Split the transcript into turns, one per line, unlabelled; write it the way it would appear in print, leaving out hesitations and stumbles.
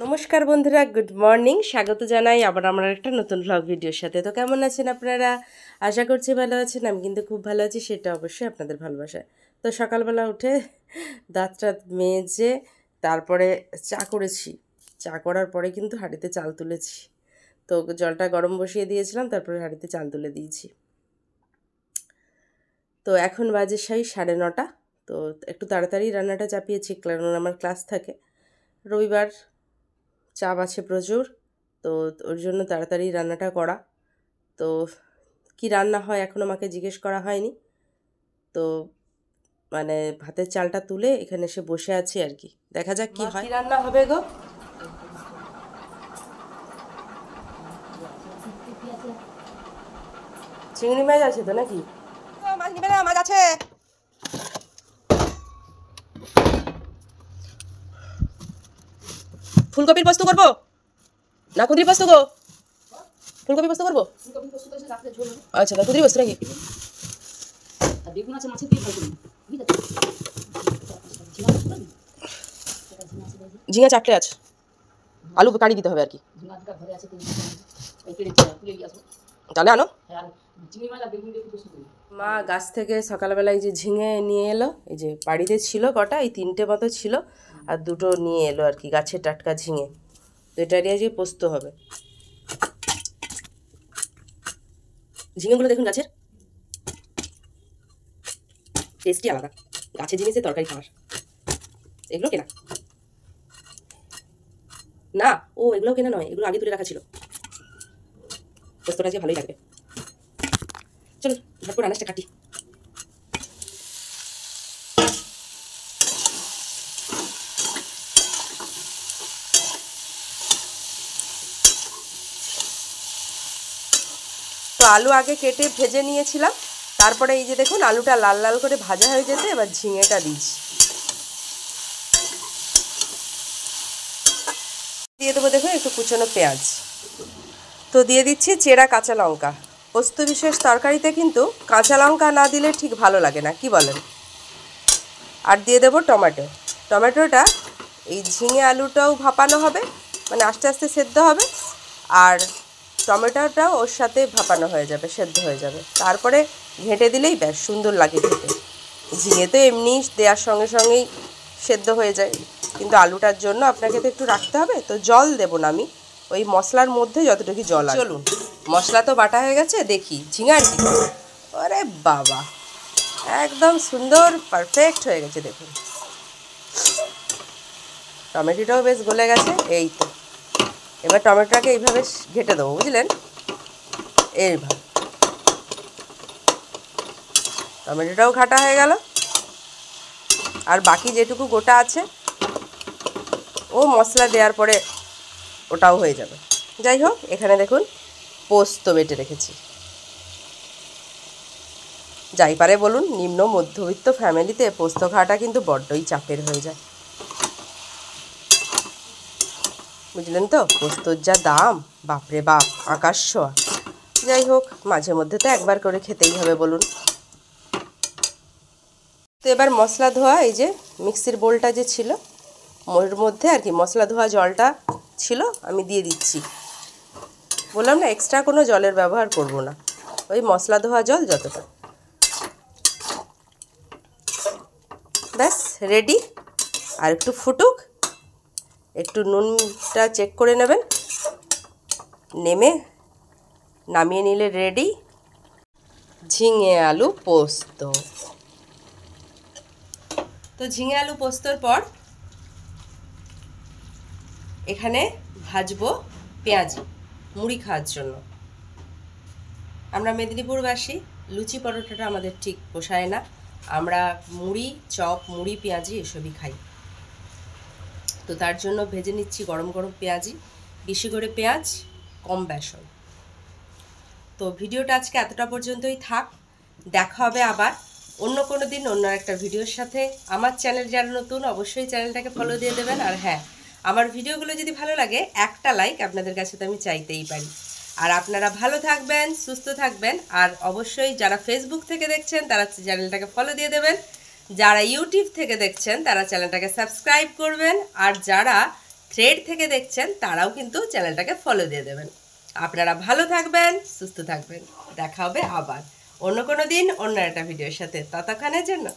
নমস্কার বন্ধুরা, good morning. স্বাগত জানাই আবার আমার একটা নতুন ভ্লগ ভিডিওর সাথে। তো কেমন আছেন আপনারা? আশা করছি ভালো আছেন। আমি কিন্তু খুব ভালো আছি, সেটা অবশ্যই আপনাদের ভালোবাসা। তো সকালবেলা উঠে দাঁত টাত মেজে তারপরে চা করেছি। চা করার পরে কিন্তু হাঁড়িতে চাল তুলেছি। তো জলটা গরম বসিয়ে দিয়েছিলাম, তারপরে হাঁড়িতে চাল তুলে দিয়েছি। তো এখন বাজে 9:30। তো একটু তাড়াতাড়ি রান্নাটা চাপিয়েছি, কারণ আমার ক্লাস থাকে। রবিবার চাপ আছে প্রচুর, তো ওর জন্য তাড়াতাড়ি রান্নাটা করা। তো কি রান্না হয় এখন আমাকে জিজ্ঞেস করা হয়নি। তো মানে ভাতের চালটা তুলে এখানে এসে বসে আছি আর কি, দেখা যাক কি হয়। কি রান্না হবে গো? চিংড়ি মাছ আছে তো নাকি? মাছ নিবে না? মাছ আছে। ফুলকপির পোস্ত করবো না কুঁদরি পোস্ত গো? ফুলকপি পোস্ত করবো। আচ্ছা, তা কুঁদরি পোস্ত নাকি? ঝিঙা 4টে আছে, আলু কাটি দিতে হবে আর কি। তাহলে আনো। মা গাছ থেকে সকালবেলা এই যে ঝিঙে নিয়ে এলো, এই যে বাড়িতে ছিল কটা, এই 3টে মতো ছিল, আর 2টো নিয়ে এলো আর কি, গাছের টাটকা ঝিঙে। তো এটা দিয়ে যে পোস্ত হবে। ঝিঙেগুলো দেখুন, গাছের টেস্টই আলাদা, গাছের জিনিসের তরকারি খাওয়ার। এগুলো কেনা না, ও এগুলো কেনা নয়, এগুলো আগে তুলে রাখা ছিল। পোস্তটা যে ভালোই লাগবে। চলো ঝটপট আনাজটা কাটি। তো আলু আগে কেটে ভেজে নিয়েছিলাম, তারপরে এই যে দেখুন আলুটা লাল লাল করে ভাজা হয়ে যেতে এবার ঝিঙেটা দিচ্ছি। দিয়ে দেবো দেখুন একটু কুচনো পেঁয়াজ। তো দিয়ে দিচ্ছি চেরা কাঁচা লঙ্কা। পোস্ত বিশেষ তরকারিতে কিন্তু কাঁচা লঙ্কা না দিলে ঠিক ভালো লাগে না, কি বলেন? আর দিয়ে দেবো টমেটো। টমেটোটা এই ঝিঙে আলুটাও ভাপানো হবে, মানে আস্তে আস্তে সেদ্ধ হবে, আর টমেটোটাও ওর সাথে ভাপানো হয়ে যাবে, সেদ্ধ হয়ে যাবে। তারপরে ঘেঁটে দিলেই বেশ সুন্দর লাগে খেতে। ঝিঙে তো এমনি দেওয়ার সঙ্গে সঙ্গেই সেদ্ধ হয়ে যায়, কিন্তু আলুটার জন্য আপনাকে তো একটু রাখতে হবে। তো জল দেবো না আমি, ওই মশলার মধ্যে যতটুকু জল আছে। চলুন, মশলা তো বাটা হয়ে গেছে, দেখি ঝিঙার কি। আরে বাবা, একদম সুন্দর পারফেক্ট হয়ে গেছে দেখুন। টমেটোটাও বেশ গলে গেছে। এই তো এবার টমেটোটাকে এইভাবে ঘেঁটে দেবো, বুঝলেন? এইভাবে টমেটোটাও ঘাটা হয়ে গেল, আর বাকি যেটুকু গোটা আছে ও মশলা দেওয়ার পরে ওটাও হয়ে যাবে। যাই হোক, এখানে দেখুন পোস্ত বেটে রেখেছি। যাই পারে বলুন, নিম্ন মধ্যবিত্ত ফ্যামিলিতে পোস্ত খাওয়াটা কিন্তু বড্ডই চাপের হয়ে যায়, বুঝলেন তো? পোস্তর যা দাম, বাপরে বাপ, আকাশ ছোঁয়া। যাই হোক, মাঝে মধ্যে তো একবার করে খেতেই হবে বলুন। তো এবার মশলা ধোয়া এই যে মিক্সির বোলটা যে ছিল ওর মধ্যে আর কি মশলা ধোয়া জলটা ছিল, আমি দিয়ে দিচ্ছি। বললাম না, এক্সট্রা কোনো জলের ব্যবহার করব না, ওই মশলা ধোয়া জল যতটা, ব্যাস রেডি। আর একটু ফুটুক, একটু নুনটা চেক করে নেবেন, নামিয়ে নিলে রেডি ঝিঙে আলু পোস্ত। তো ঝিঙে আলু পোস্তর পর এখানে ভাজবো পেঁয়াজি, মুড়ি খাওয়ার জন্য। আমরা মেদিনীপুরবাসী, লুচি পরোটাটা আমাদের ঠিক পোষায় না, আমরা মুড়ি চপ, মুড়ি পেঁয়াজি এসবই খাই। তো তার জন্য ভেজে নিচ্ছি গরম গরম পেঁয়াজি, বেশি করে পেঁয়াজ, কম বেসন। তো ভিডিওটা আজকে এতটা পর্যন্তই থাক, দেখা হবে আবার অন্য কোনো দিন অন্য একটা ভিডিওর সাথে। আমার চ্যানেল যারা নতুন অবশ্যই চ্যানেলটাকে ফলো দিয়ে দেবেন। আর হ্যাঁ, আমার ভিডিওগুলো যদি ভালো লাগে একটা লাইক আপনাদের কাছে তো আমি চাইতেই পারি। আর আপনারা ভালো থাকবেন, সুস্থ থাকবেন, আর অবশ্যই যারা ফেসবুক থেকে দেখছেন তারা চ্যানেলটাকে ফলো দিয়ে দেবেন, যারা ইউটিউব থেকে দেখছেন তারা চ্যানেলটাকে সাবস্ক্রাইব করবেন, আর যারা থ্রেড থেকে দেখছেন তারাও কিন্তু চ্যানেলটাকে ফলো দিয়ে দেবেন। আপনারা ভালো থাকবেন, সুস্থ থাকবেন। দেখা হবে আবার অন্য কোনো দিন অন্য একটা ভিডিওর সাথে। ততক্ষণের জন্য